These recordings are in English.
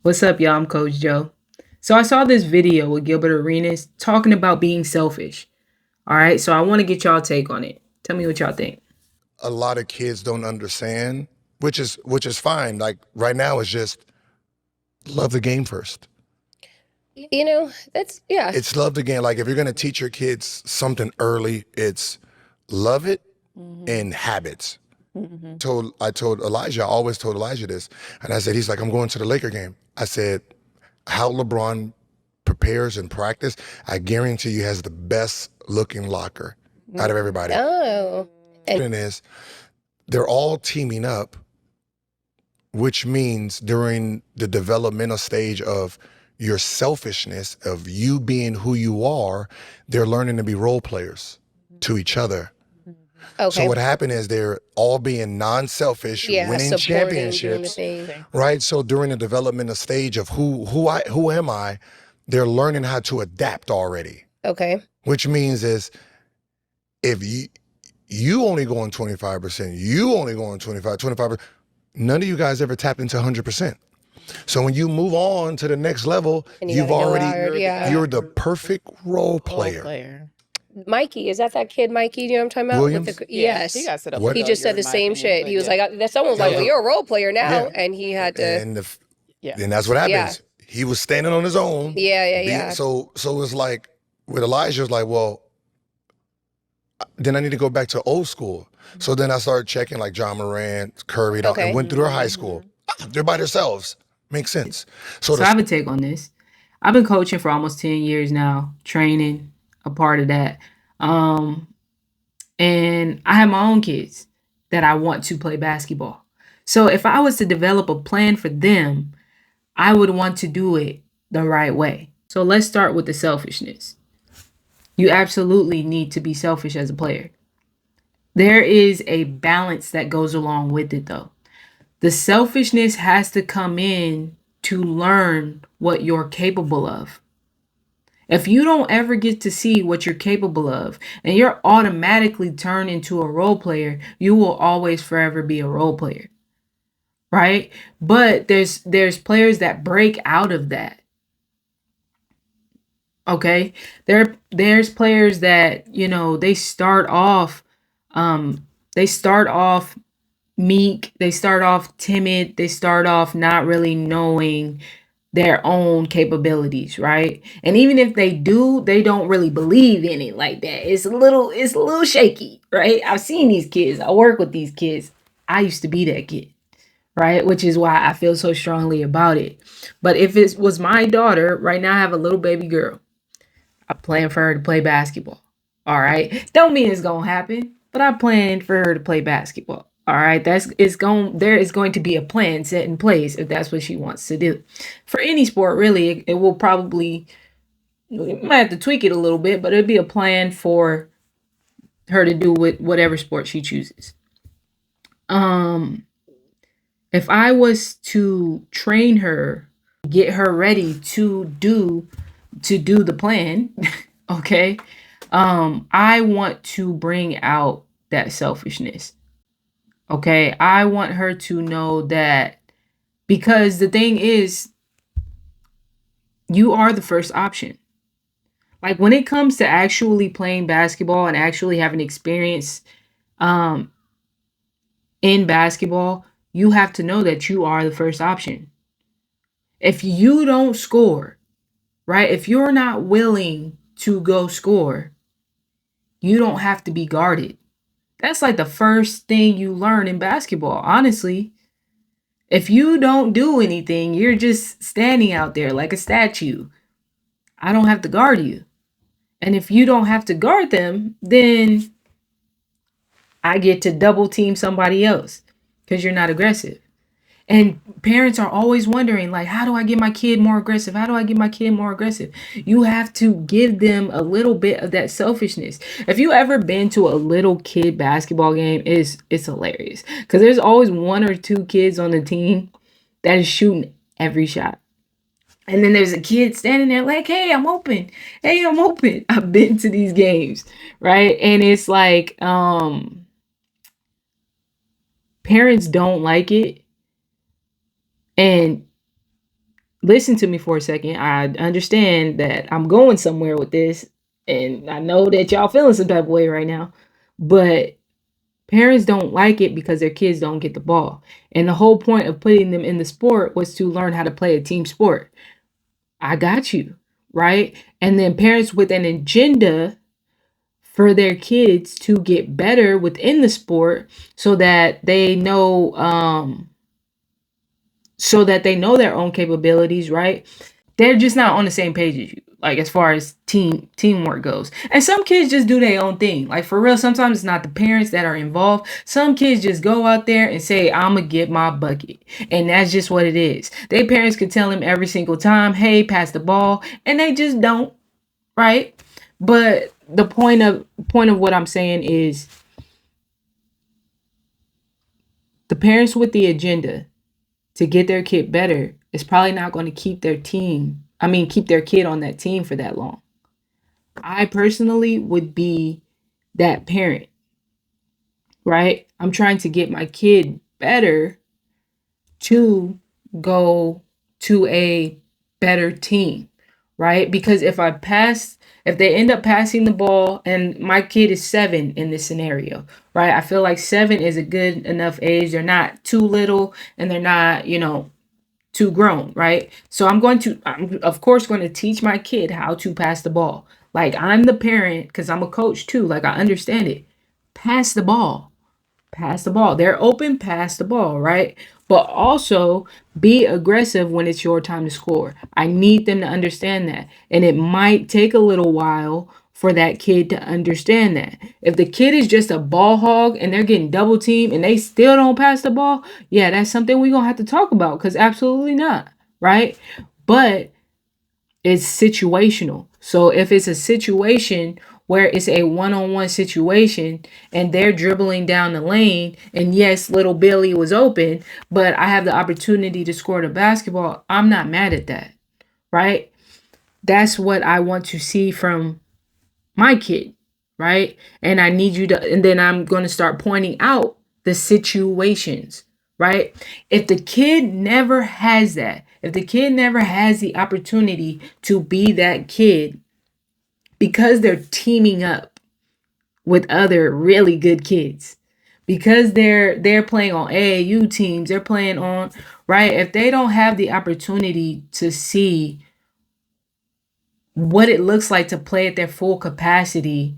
What's up, y'all? I'm Coach Joe. So I saw this video with Gilbert Arenas talking about being selfish. All right, so I want to get y'all take on it. Tell me what y'all think. A lot of kids don't understand, which is fine. Like right now, it's just love the game first. That's yeah. It's love the game. Like if you're gonna teach your kids something early, it's love it and habits. I told Elijah, I always told Elijah this, and I said, he's like, I'm going to the Laker game. I said, how LeBron prepares and practice, I guarantee you has the best looking locker out of everybody. Oh. And is they're all teaming up, which means during the developmental stage of your selfishness, of you being who you are, they're learning to be role players to each other. Okay. So what happened is they're all being non-selfish, winning supporting, doing the championships, thing. right? So during the developmental stage of who am I, they're learning how to adapt already. Okay. Which means is if you only going 25%, you only going 25%, none of you guys ever tapped into 100%. So when you move on to the next level, And you you've gotta go already, hard, yeah. you're the perfect role player. Mikey, is that kid Mikey? Do you know what I'm talking about? Williams? Yes. He got set up. What? for He just said failure, the in my same opinion, shit. but He was yeah. like, someone's like, well, you're a role player now. Yeah. And he had to. And Yeah. then that's what happens. He was standing on his own. Yeah. So it's like with Elijah, it's like, well, then I need to go back to old school. So then I started checking like John Morant, Curry, Okay. and went through their high school. They're by themselves. Makes sense. So I have a take on this. I've been coaching for almost 10 years now, training, a part of that. And I have my own kids that I want to play basketball. So if I was to develop a plan for them, I would want to do it the right way. So let's start with the selfishness. You absolutely need to be selfish as a player. There is a balance that goes along with it, though. The selfishness has to come in to learn what you're capable of. If you don't ever get to see what you're capable of and you're automatically turned into a role player, you will always forever be a role player. Right? But there's players that break out of that. Okay? There's players that, they start off meek, they start off timid, they start off not really knowing their own capabilities, right? And even if they do, they don't really believe in it like that. It's a little shaky, right? I've seen these kids. I work with these kids. I used to be that kid, right? Which is why I feel so strongly about it. But if it was my daughter, right now I have a little baby girl. I plan for her to play basketball. All right. Don't mean it's gonna happen, but I plan for her to play basketball. All right. There is going to be a plan set in place if that's what she wants to do. For any sport, really, it will probably, you might have to tweak it a little bit, but it'll be a plan for her to do with whatever sport she chooses. If I was to train her, get her ready to do the plan, okay, I want to bring out that selfishness. Okay, I want her to know that, because the thing is, you are the first option. Like when it comes to actually playing basketball and actually having experience in basketball, you have to know that you are the first option. If you don't score, right? If you're not willing to go score, you don't have to be guarded. That's like the first thing you learn in basketball, honestly. If you don't do anything, you're just standing out there like a statue. I don't have to guard you. And if you don't have to guard them, then I get to double team somebody else because you're not aggressive. And parents are always wondering, like, how do I get my kid more aggressive? How do I get my kid more aggressive? You have to give them a little bit of that selfishness. If you ever been to a little kid basketball game, it's hilarious. Because there's always one or two kids on the team that is shooting every shot. And then there's a kid standing there like, hey, I'm open. Hey, I'm open. I've been to these games, right? And it's like, parents don't like it. And listen to me for a second. I understand that I'm going somewhere with this, and I know that y'all feeling some type of way right now, but parents don't like it because their kids don't get the ball. And the whole point of putting them in the sport was to learn how to play a team sport. I got you, right? And then parents with an agenda for their kids to get better within the sport so that they know their own capabilities, right? They're just not on the same page as you, like as far as teamwork goes. And some kids just do their own thing. Like for real, sometimes it's not the parents that are involved. Some kids just go out there and say, I'm gonna get my bucket. And that's just what it is. Their parents could tell them every single time, hey, pass the ball, and they just don't, right? But the point of what I'm saying is the parents with the agenda to get their kid better is probably not going to keep their kid on that team for that long. I personally would be that parent, right? I'm trying to get my kid better to go to a better team, right? Because if they end up passing the ball, and my kid is 7 in this scenario, right? I feel like 7 is a good enough age. They're not too little and they're not, too grown, right? So I'm of course going to teach my kid how to pass the ball. Like I'm the parent, because I'm a coach too. Like I understand it. Pass the ball. Pass the ball. They're open, pass the ball, right? But also be aggressive when it's your time to score. I need them to understand that. And it might take a little while for that kid to understand that. If the kid is just a ball hog and they're getting double teamed and they still don't pass the ball, yeah, that's something we're going to have to talk about, because absolutely not, right? But it's situational. So if it's a situation where it's a one-on-one situation and they're dribbling down the lane, and yes, little Billy was open, but I have the opportunity to score the basketball, I'm not mad at that, right? That's what I want to see from my kid, right? And I need you to, and then I'm going to start pointing out the situations, right? If the kid never has that, if the kid never has the opportunity to be that kid, because they're teaming up with other really good kids, because they're playing on AAU teams, they're playing on, right? If they don't have the opportunity to see what it looks like to play at their full capacity,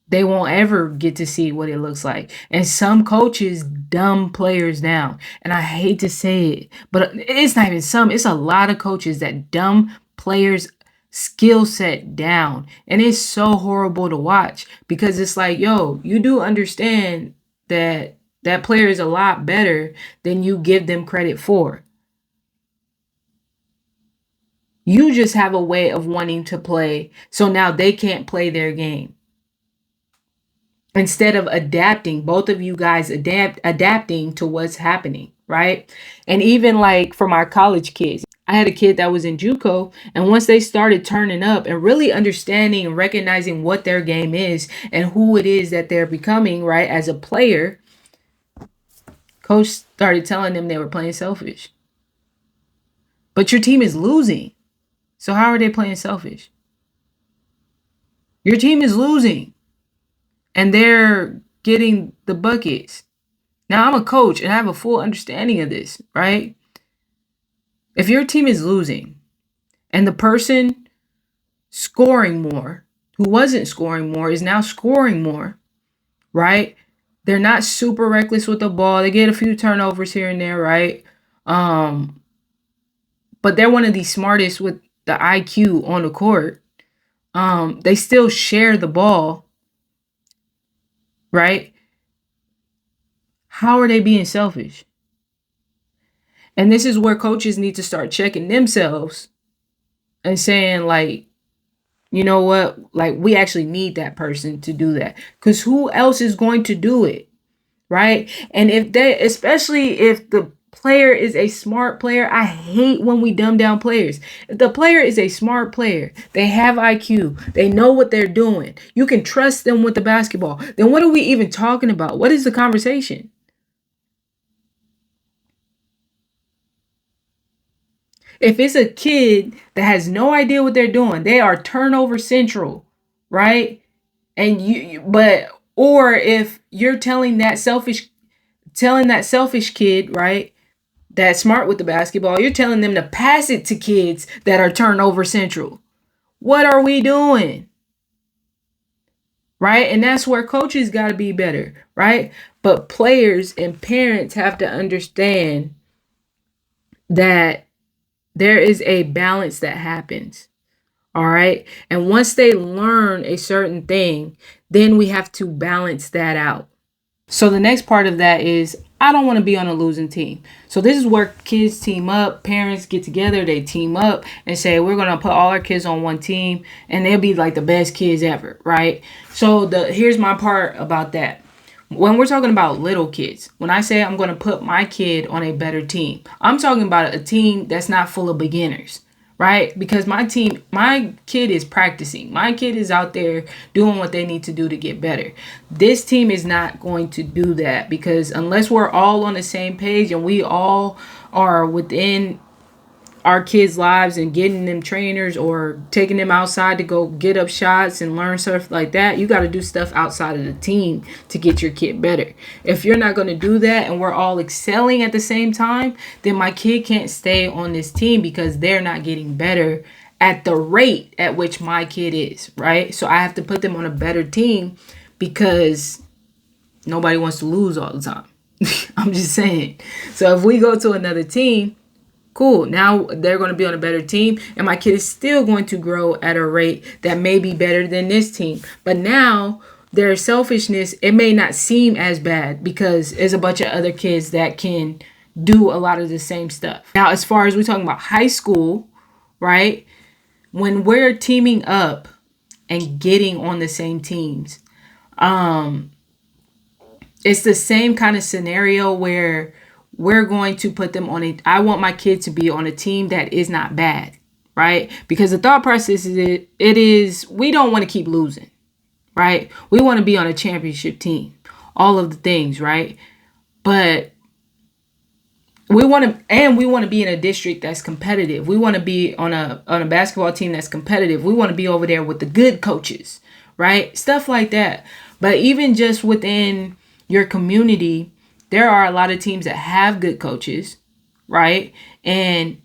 they won't ever get to see what it looks like. And some coaches dumb players down. And I hate to say it, but it's not even some, it's a lot of coaches that dumb players skill set down. And it's so horrible to watch, because it's like, yo, you do understand that that player is a lot better than you give them credit for. You just have a way of wanting to play, so now they can't play their game. Instead of adapting, both of you guys adapting to what's happening, right? And even like for my college kids, I had a kid that was in JUCO, and once they started turning up and really understanding and recognizing what their game is and who it is that they're becoming, right, as a player, coach started telling them they were playing selfish. But your team is losing. So how are they playing selfish? Your team is losing and they're getting the buckets. Now, I'm a coach and I have a full understanding of this, right? If your team is losing and the person scoring more, who wasn't scoring more, is now scoring more, right? They're not super reckless with the ball. They get a few turnovers here and there, right? But they're one of the smartest with the IQ on the court. They still share the ball, right? How are they being selfish? And this is where coaches need to start checking themselves and saying, like, you know what? Like, we actually need that person to do that. Because who else is going to do it? Right? And especially if the player is a smart player, I hate when we dumb down players. If the player is a smart player, they have IQ, they know what they're doing, you can trust them with the basketball, then what are we even talking about? What is the conversation? If it's a kid that has no idea what they're doing, they are turnover central, right? And or if you're telling that selfish kid, right, that's smart with the basketball, you're telling them to pass it to kids that are turnover central. What are we doing? Right? And that's where coaches got to be better, right? But players and parents have to understand that there is a balance that happens. All right. And once they learn a certain thing, then we have to balance that out. So the next part of that is I don't want to be on a losing team. So this is where kids team up, parents get together, they team up and say, we're going to put all our kids on one team and they'll be like the best kids ever, right? So here's my part about that. When we're talking about little kids, when I say I'm going to put my kid on a better team, I'm talking about a team that's not full of beginners. Right? Because my kid is practicing. My kid is out there doing what they need to do to get better. This team is not going to do that because unless we're all on the same page and we all are within our kids' lives and getting them trainers or taking them outside to go get up shots and learn stuff like that, you got to do stuff outside of the team to get your kid better. If you're not going to do that and we're all excelling at the same time, then my kid can't stay on this team because they're not getting better at the rate at which my kid is, right? So I have to put them on a better team because nobody wants to lose all the time. I'm just saying. So if we go to another team, cool. Now they're going to be on a better team and my kid is still going to grow at a rate that may be better than this team. But now their selfishness, it may not seem as bad because there's a bunch of other kids that can do a lot of the same stuff. Now, as far as we're talking about high school, right? When we're teaming up and getting on the same teams, it's the same kind of scenario where we're going to put them on I want my kid to be on a team that is not bad, right? Because the thought process is we don't want to keep losing, right? We want to be on a championship team, all of the things, right? But we want to be in a district that's competitive. We want to be on a basketball team that's competitive. We want to be over there with the good coaches, right? Stuff like that. But even just within your community, there are a lot of teams that have good coaches, right? And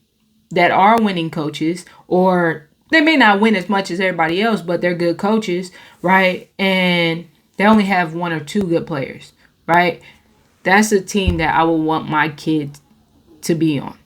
that are winning coaches, or they may not win as much as everybody else, but they're good coaches, right? And they only have one or two good players, right? That's a team that I would want my kid to be on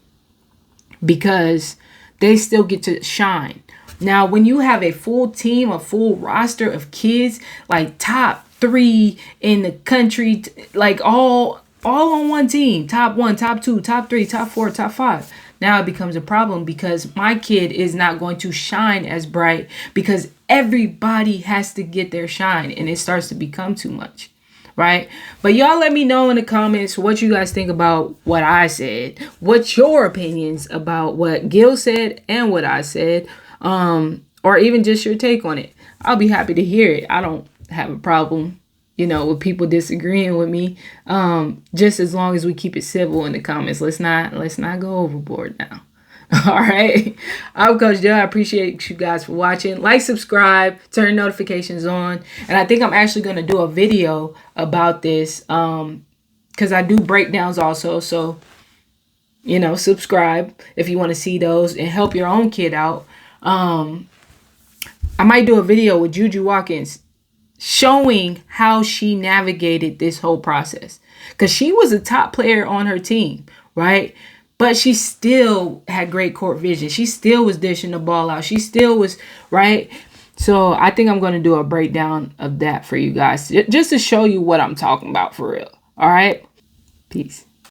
because they still get to shine. Now, when you have a full team, a full roster of kids, like top 3 in the country, like all on one team, top 1, top 2, top 3, top 4, top 5. Now it becomes a problem because my kid is not going to shine as bright because everybody has to get their shine and it starts to become too much, right? But y'all let me know in the comments what you guys think about what I said. What's your opinions about what Gil said and what I said, or even just your take on it. I'll be happy to hear it. I don't have a problem with people disagreeing with me, just as long as we keep it civil in the comments. Let's not go overboard now. All right. I'm Coach Joe. I appreciate you guys for watching. Like, subscribe, turn notifications on. And I think I'm actually going to do a video about this because I do breakdowns also. So, subscribe if you want to see those and help your own kid out. I might do a video with Juju Watkins showing how she navigated this whole process. Because she was a top player on her team, right? But she still had great court vision. She still was dishing the ball out. She still was, right? So I think I'm going to do a breakdown of that for you guys. Just to show you what I'm talking about for real. All right? Peace.